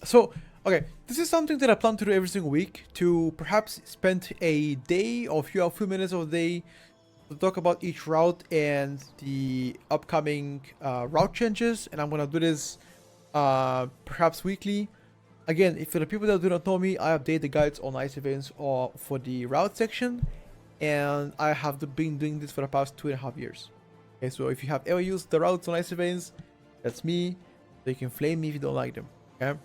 So, okay, this is something that I plan to do every single week, to perhaps spend a day or a few minutes of the day to talk about each route and the upcoming route changes. And I'm gonna do this perhaps weekly. Again, if for the people that do not know me, I update the guides on ice events or for the route section, and I have been doing this for the past 2.5 years. Okay, so if you have ever used the routes on ice events, that's me. So you can flame me if you don't like them. Okay.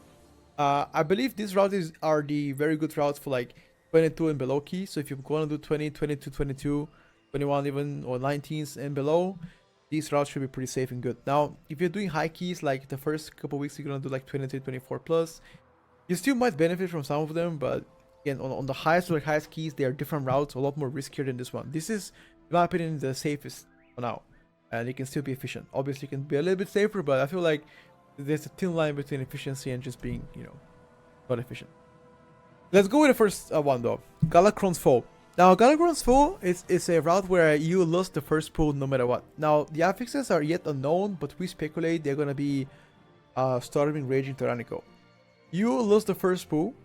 I believe these routes are the very good routes for like 22 and below key. So if you're going to do 20, 22, 22, 21 even, or 19s and below, these routes should be pretty safe and good. Now, if you're doing high keys, like the first couple weeks, you're going to do like 23, 24 plus, you still might benefit from some of them, but again, on the highest or like highest keys, they are different routes, a lot more riskier than this one. This is, in my opinion, the safest for now. And it can still be efficient. Obviously, it can be a little bit safer, but I feel like there's a thin line between efficiency and just being, not efficient. Let's go with the first one though. GalaKrond's Fall. Now, GalaKrond's Fall is a route where you lose the first pool no matter what. Now, the affixes are yet unknown, but we speculate they're gonna be Storming Raging Tyrannical. You lose the first pool.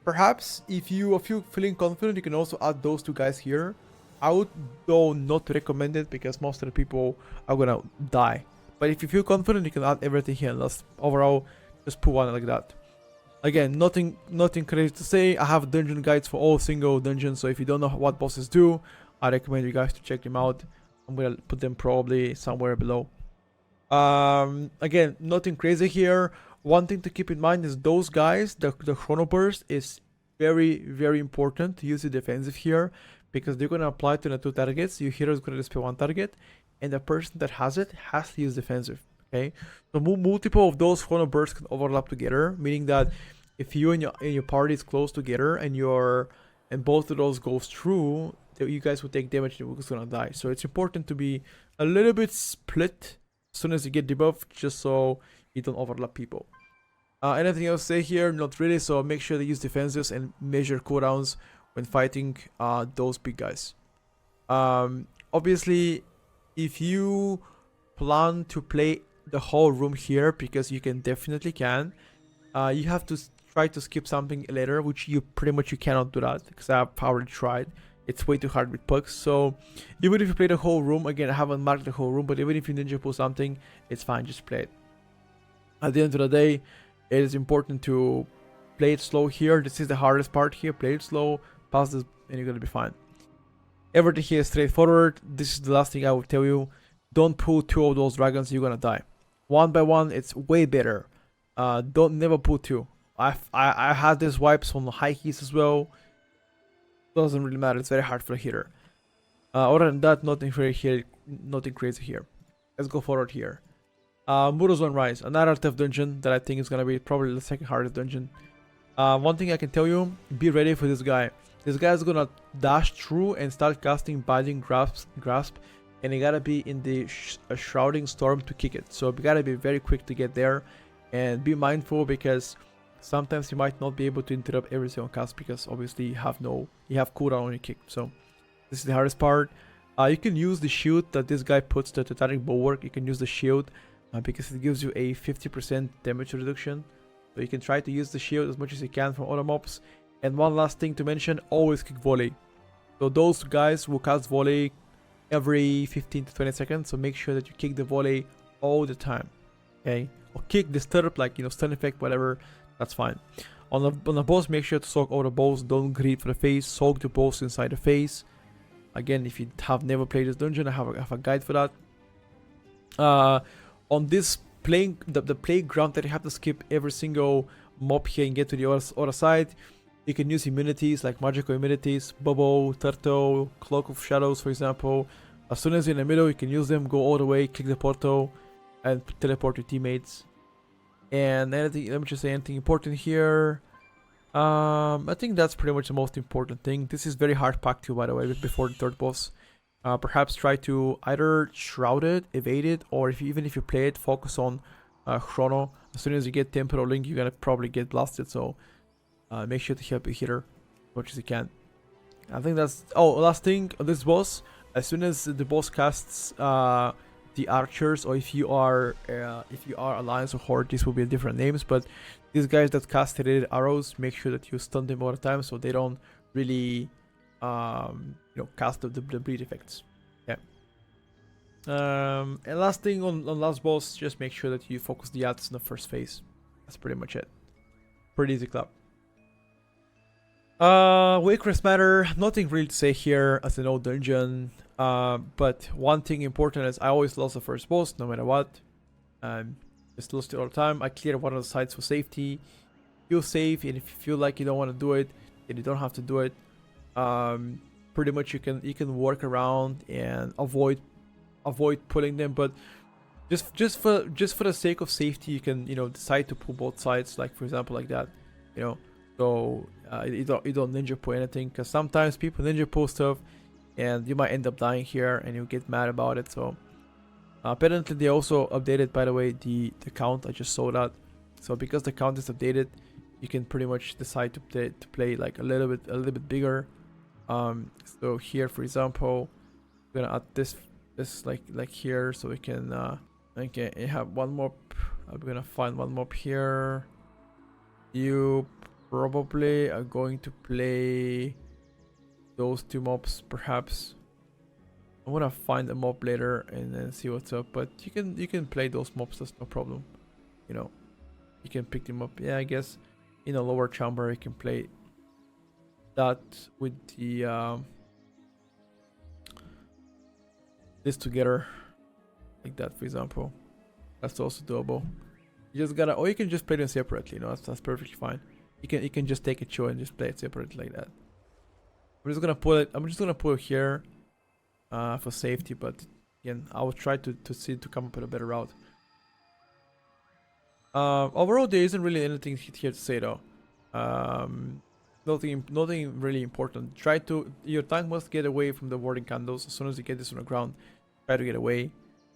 Perhaps if you feel feeling confident, you can also add those two guys here. I would though not recommend it because most of the people are gonna die. But if you feel confident, you can add everything here and let's overall just put one like that. Again, nothing crazy to say. I have dungeon guides for all single dungeons, so if you don't know what bosses do, I recommend you guys to check them out. I'm gonna put them probably somewhere below. Again, nothing crazy here. One thing to keep in mind is those guys, the chrono burst is very important to use the defensive here because they're gonna apply to the two targets. Your hero is gonna display one target, and the person that has it has to use defensive. Okay, so multiple of those chrono bursts can overlap together, meaning that if you and your party is close together and both of those goes through, you guys will take damage and you're gonna die. So it's important to be a little bit split as soon as you get debuff, just so you don't overlap people. Anything else to say here? Not really. So make sure to use defensives and measure cooldowns when fighting those big guys. Obviously, if you plan to play the whole room here, because you definitely can, you have to try to skip something later, which you cannot do that because I've already tried. It's way too hard with pucks. So even if you play the whole room, again, I haven't marked the whole room, but even if you ninja pull something, it's fine, just play it. At the end of the day, it is important to play it slow here. This is the hardest part here. Play it slow, pass this, and you're gonna be fine. Everything here is straightforward. This is the last thing I will tell you. Don't pull two of those dragons, you're gonna die. One by one, it's way better. Don't never pull two. I had these wipes on the high keys as well. Doesn't really matter. It's very hard for a hitter. Other than that, nothing crazy here. Let's go forward here. Murozond Rise, another tough dungeon that I think is gonna be probably the second hardest dungeon. One thing I can tell you, be ready for this guy. This guy is gonna dash through and start casting Binding Grasp, and you gotta be in the Shrouding Storm to kick it. So you gotta be very quick to get there, and be mindful because sometimes you might not be able to interrupt every single cast because obviously you have cooldown on your kick. So this is the hardest part. You can use the shield that this guy puts, the Titanic Bulwark. You can use the shield because it gives you a 50% damage reduction. So you can try to use the shield as much as you can from other mobs. And one last thing to mention, always kick volley. So those guys will cast volley every 15 to 20 seconds. So make sure that you kick the volley all the time. Okay? Or kick, disturb, like, stun effect, whatever. That's fine. On the boss, make sure to soak all the balls. Don't greet for the face. Soak the balls inside the face. Again, if you have never played this dungeon, I have a guide for that. On this the playground that you have to skip every single mob here and get to the other side, you can use immunities like magical immunities, Bubble, Turtle, Cloak of Shadows, for example. As soon as you're in the middle, you can use them, go all the way, click the portal, and teleport your teammates. And anything, let me just say anything important here. I think that's pretty much the most important thing. This is very hard pack 2, by the way, before the third boss. Perhaps try to either shroud it, evade it, or even if you play it, focus on chrono. As soon as you get temporal link, you're gonna probably get blasted. So make sure to help your hitter as much as you can. I think that's last thing on this boss. As soon as the boss casts the archers, or if you are alliance or horde, these will be different names. But these guys that cast related arrows, make sure that you stun them all the time so they don't really cast the bleed effects. Yeah. And last thing on last boss, just make sure that you focus the ads in the first phase. That's pretty much it. Pretty easy club. Waycrest Manor, nothing really to say here as an old dungeon. But one thing important is I always lost the first boss no matter what. Just lost it all the time. I clear one of the sides for safety. Feel safe, and if you feel like you don't want to do it, then you don't have to do it. Pretty much you can work around and avoid pulling them, but just for the sake of safety, you can decide to pull both sides, like for example like that, so you don't ninja pull anything, because sometimes people ninja pull stuff and you might end up dying here and you get mad about it. So apparently they also updated, by the way, the count. I just saw that. So because the count is updated, you can pretty much decide to play like a little bit bigger. So here for example, I'm gonna add this like here, so we can have one mob. I'm gonna find one mob here. You probably are going to play those two mobs, perhaps. I wanna find a mob later and then see what's up, but you can play those mobs, that's no problem. You can pick them up. Yeah, I guess in a lower chamber you can play that with the this together, like that for example. That's also doable. You just gotta, or you can just play them separately. That's perfectly fine. You can just take a show and just play it separately like that. I'm just gonna pull it here for safety, but again I will try to come up with a better route. Overall there isn't really anything here to say though. Nothing really important. Your tank must get away from the warding candles. As soon as you get this on the ground, try to get away.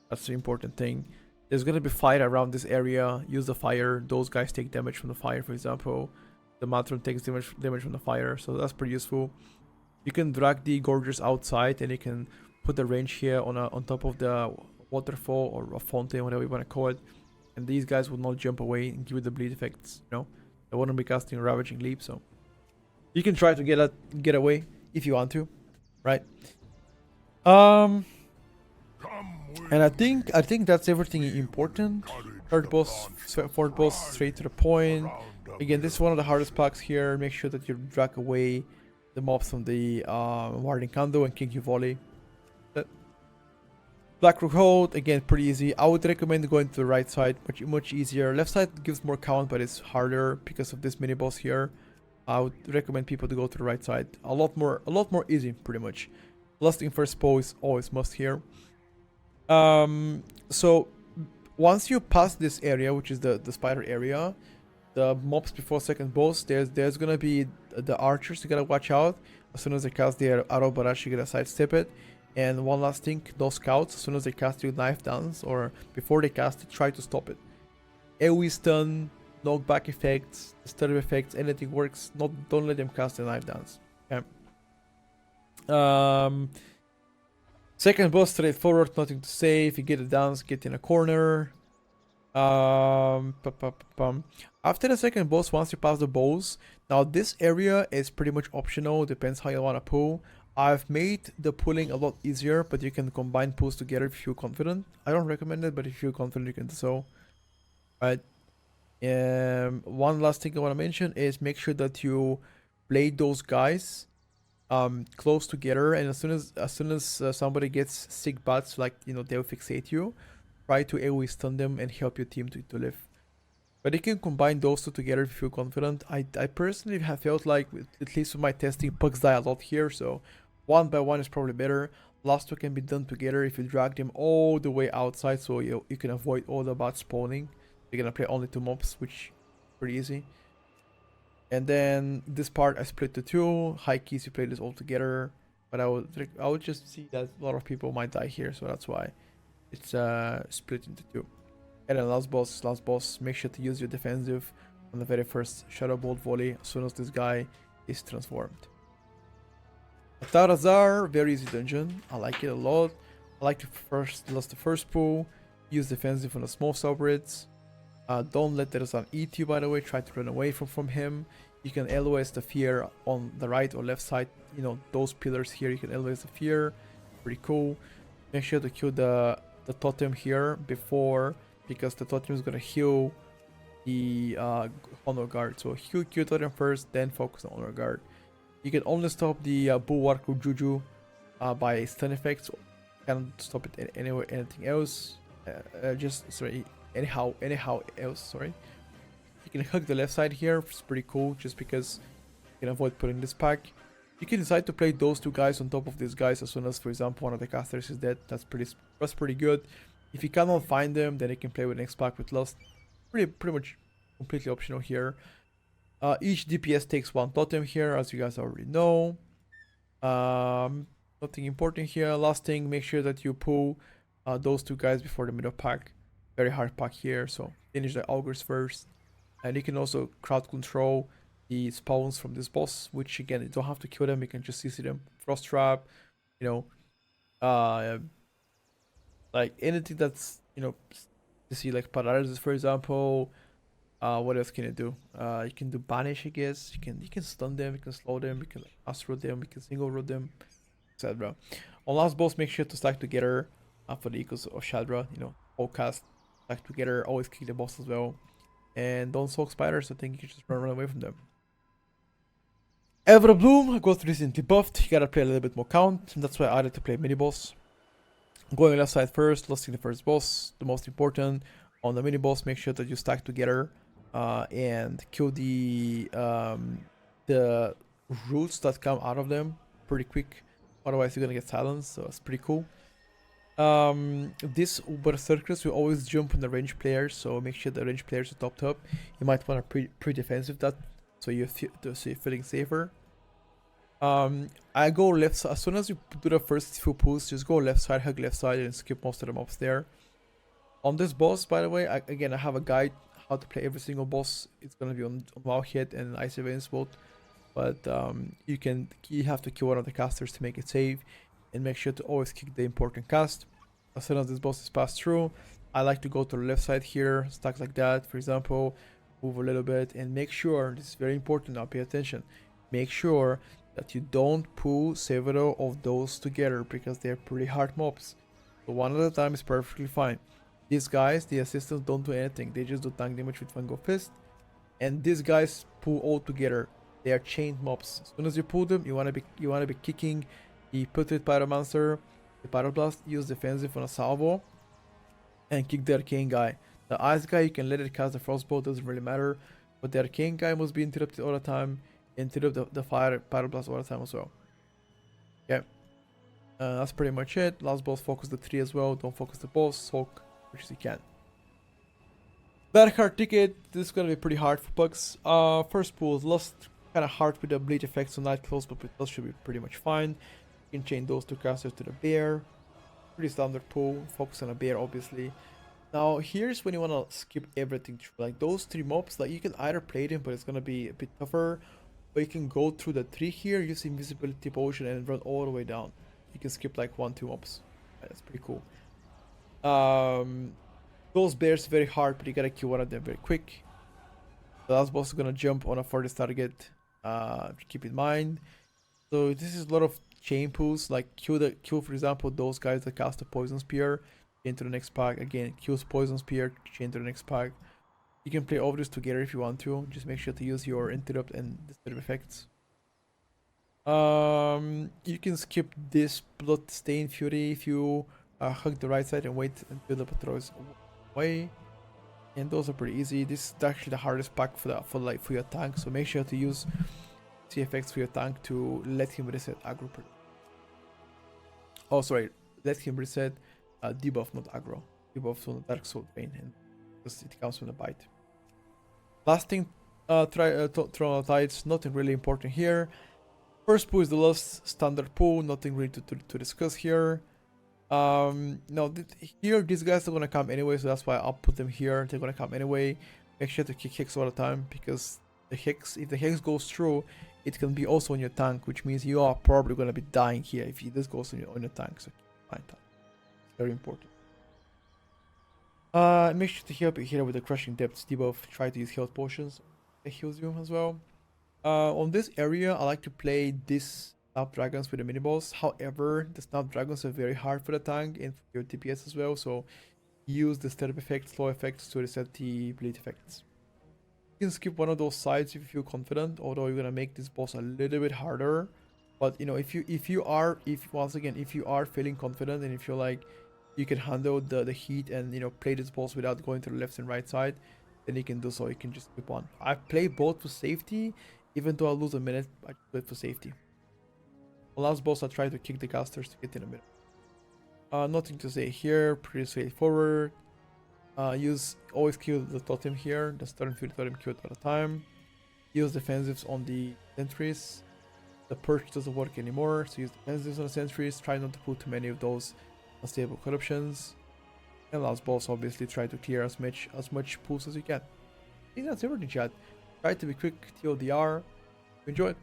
That's the important thing. There's gonna be fire around this area. Use the fire. Those guys take damage from the fire, for example. The matron takes damage from the fire, so that's pretty useful. You can drag the gorgers outside, and you can put the range here on top of the waterfall or a fountain, whatever you want to call it. And these guys will not jump away and give you the bleed effects. They wouldn't be casting a ravaging leap, so you can try to get away if you want to, right? And I think that's everything important. Third boss, fourth boss, straight to the point. Again, this is one of the hardest packs here. Make sure that you drag away the mobs from the warding candle and kick you volley. Blackrock Hold, again, pretty easy. I would recommend going to the right side, much easier. Left side gives more count, but it's harder because of this mini boss here. I would recommend people to go to the right side. A lot more easy, pretty much. Lusting first bow is always must here. So once you pass this area, which is the spider area, the mobs before second boss, there's gonna be the archers. You gotta watch out. As soon as they cast their arrow barrage, you gotta sidestep it. And one last thing, those scouts, as soon as they cast your knife dance, or before they cast it, try to stop it. AoE stun, knockback effects, stutter effects, anything works. Don't let them cast the knife dance. Okay. Second boss, straightforward, nothing to say. If you get a dance, get in a corner. After the second boss, once you pass the boss, now this area is pretty much optional, depends how you want to pull. I've made the pulling a lot easier, but you can combine pulls together if you feel confident. I don't recommend it, but if you feel confident, you can do so. Right. One last thing I want to mention is make sure that you play those guys close together, and as soon as somebody gets sick butts, like they'll fixate you, try to AoE stun them and help your team to live. But you can combine those two together if you feel confident. I personally have felt like, at least with my testing, pugs die a lot here, so one by one is probably better. Last two can be done together if you drag them all the way outside, so you can avoid all the bots spawning. You're gonna play only two mobs, which is pretty easy. And then this part I split to two. High keys, you play this all together. But I would just see that a lot of people might die here, so that's why it's split into two. And then last boss, make sure to use your defensive on the very first Shadow Bolt volley as soon as this guy is transformed. Atal'Dazar, very easy dungeon. I like it a lot. I like to first lost the first pull, use defensive on the small subreddits. Don't let Atal'Dazar eat you, by the way. Try to run away from him. You can LOS the fear on the right or left side. You know, those pillars here, you can LOS the fear. Pretty cool. Make sure to kill the totem here before, because the totem is gonna heal the honor guard. So kill totem first, then focus on honor guard. You can only stop the bulwark or juju by stun effects. You can't stop it anywhere, anything else. Anyhow else. Sorry. You can hug the left side here. It's pretty cool, just because you can avoid putting this pack. You can decide to play those two guys on top of these guys as soon as, for example, one of the casters is dead. That's pretty good. If you cannot find them, then you can play with next pack with Lust. Pretty much completely optional here. Each DPS takes one totem here, as you guys already know. Nothing important here. Last thing, make sure that you pull those two guys before the middle pack. Very hard pack here, so finish the augurs first. And you can also crowd control the spawns from this boss, which again, you don't have to kill them, you can just CC them. Frost trap, you know, like anything that's, you know, you see like paralysis, for example. What else can you do? You can do banish, I guess. You can stun them, you can slow them, you can like astro them, you can single root them, etc. On last boss, make sure to stack together for the echoes of Shadra, you know, all cast, stack together, always kill the boss as well. And don't soak spiders, I think you can just run away from them. Everbloom goes recently buffed, you gotta play a little bit more count, and that's why I added to play mini boss. Going left side first, losing the first boss, the most important. On the mini boss, make sure that you stack together and kill the roots that come out of them pretty quick, otherwise you're gonna get silenced, so it's pretty cool. This berserkers will always jump on the range players, so make sure the range players are topped up. You might want to pre-defensive that, so you're feeling safer. I go left side. As soon as you do the first few pulls, just go left side, hug left side, and skip most of the mobs there. On this boss, by the way, I have a guide how to play every single boss. It's gonna be on Wowhead and Ice Veins both, but you have to kill one of the casters to make it safe, and make sure to always kick the important cast. As soon as this boss is passed through, I like to go to the left side here, stack like that, for example, move a little bit, and make sure, this is very important now, pay attention, make sure that you don't pull several of those together, because they're pretty hard mobs. So one at a time is perfectly fine. These guys, the assistants, don't do anything, they just do tank damage with Fungo Fist, and these guys pull all together. They are chained mobs. As soon as you pull them, you wanna be kicking the Putrid Pyromancer, the Pyroblast, use defensive on a salvo, and kick the Arcane guy. The Ice guy, you can let it cast the Frostbolt, doesn't really matter, but the Arcane guy must be interrupted all the time, interrupt the Fire Pyroblast all the time as well. Yeah, that's pretty much it. Last boss, focus the tree as well, don't focus the boss, soak which as you can. DarkHeart Thicket, this is gonna be pretty hard for bugs. First pull is Lust, kind of hard with the bleed effects on Night Close, but with Lust should be pretty much fine. You can chain those two casters to the bear. Pretty standard pull, focus on a bear obviously. Now here's when you wanna skip everything through. Like those three mobs, like you can either play them, but it's gonna be a bit tougher, or you can go through the tree here, use invisibility potion and run all the way down. You can skip like 1-2 mobs. That's pretty cool. Those bears very hard, but you gotta kill one of them very quick. The last boss is gonna jump on a farthest target. Keep in mind. So this is a lot of chain pulls, like kill for example those guys that cast a poison spear, chain to the next pack, again kills poison spear, chain to the next pack. You can play all this together if you want to, just make sure to use your interrupt and disturb effects. You can skip this Bloodstained Fury if you hug the right side and wait until the patrol is away, and those are pretty easy. This is actually the hardest pack for your tank, so make sure to use C effects for your tank to let him reset aggro. Oh sorry, let him reset debuff, not aggro. Debuff from the Dark Soul Pain, and because it comes from the bite. Last thing, Throne of Tides, nothing really important here. First pull is the last standard pull, nothing really to discuss here. No, here these guys are gonna come anyway, so that's why I'll put them here. They're gonna come anyway. Make sure to kick Hex all the time, because the Hex, if the Hex goes through, it can be also on your tank, which means you are probably gonna be dying here if this goes on your tank. So fine. Very important. Make sure to heal up your healer with the crushing depths debuff. Try to use health potions. It heals you as well. On this area, I like to play this Snapdragons with the mini boss. However, the Snapdragons are very hard for the tank and for your DPS as well. So use the step effect, slow effects to reset the bleed effects. You can skip one of those sides if you feel confident, although you're gonna make this boss a little bit harder. But you know, if you are feeling confident and if you're like you can handle the heat and you know play this boss without going to the left and right side, then you can do so. You can just skip one. I play both for safety, even though I lose a minute, I play it for safety. The last boss I try to kick the casters to get in a minute. Nothing to say here, pretty straightforward. Always kill the totem here, the starting field totem killed at a time. Use defensives on the sentries. The perch doesn't work anymore, so use defensives on the sentries. Try not to put too many of those unstable corruptions. And last boss, obviously try to clear as much pools as you can. I think that's everything, chat. Try to be quick, TLDR. Enjoy.